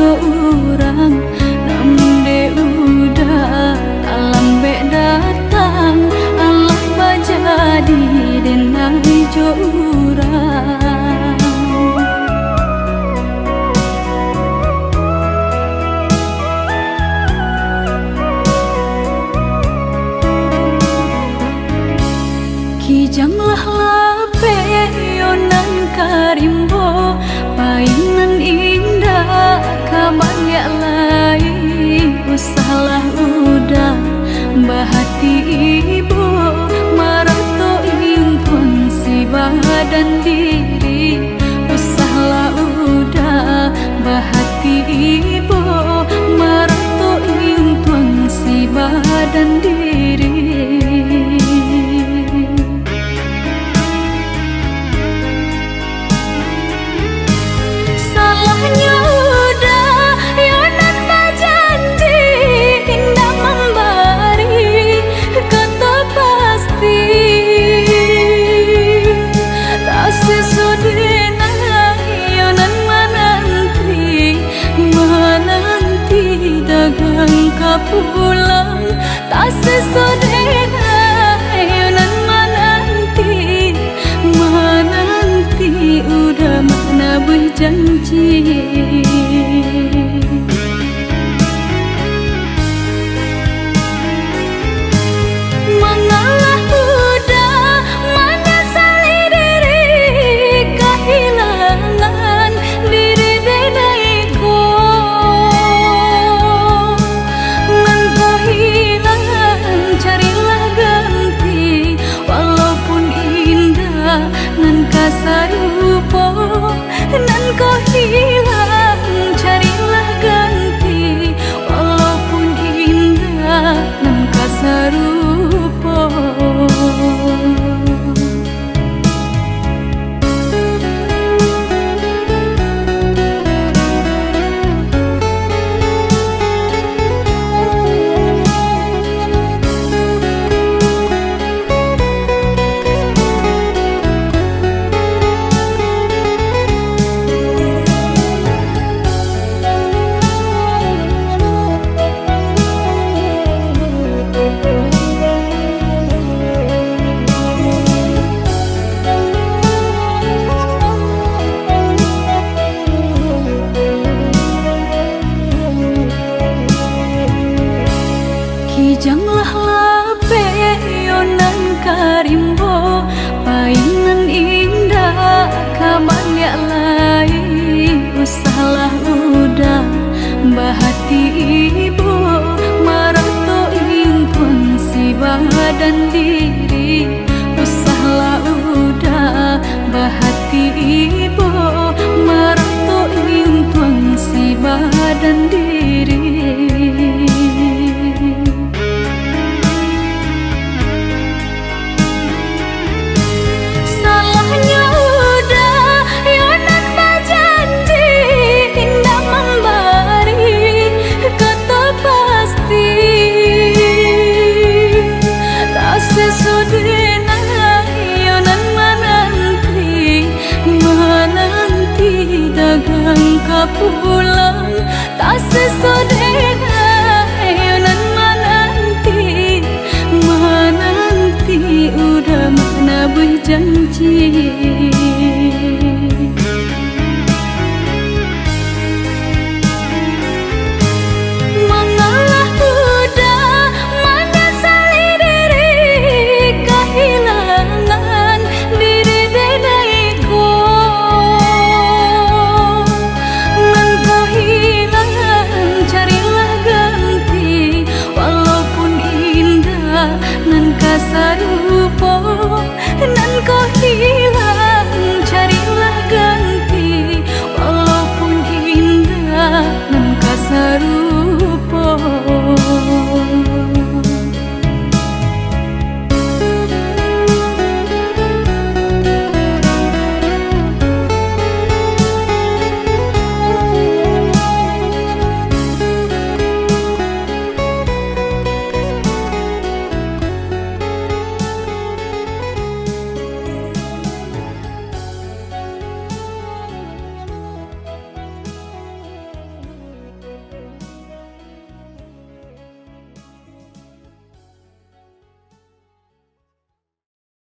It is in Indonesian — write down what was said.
jo urang namun de udah lambe datang Allah bajadi denai jo urang kijanglah lape yonan karimbo painan indah kaban ya lai usahlah udah bahati ibu marato impun si badan diri usahlah udah bahati ibu marato impun si badan diri pulang tak sesodena yonan menanti udah mana berjanji mengalah udah menyesali diri kehilangan diri denaiku sarupo nan kau hilang carilah ganti walaupun indah nan kasarupo kijanglah lape yonan karimbo painan indah kaban ya lai usahlah udah bahati ibu marato impun si badan diri usahlah udah bahati ibu marato impun si badan diri pulang tak sesodena yonan menanti udah mana berjanji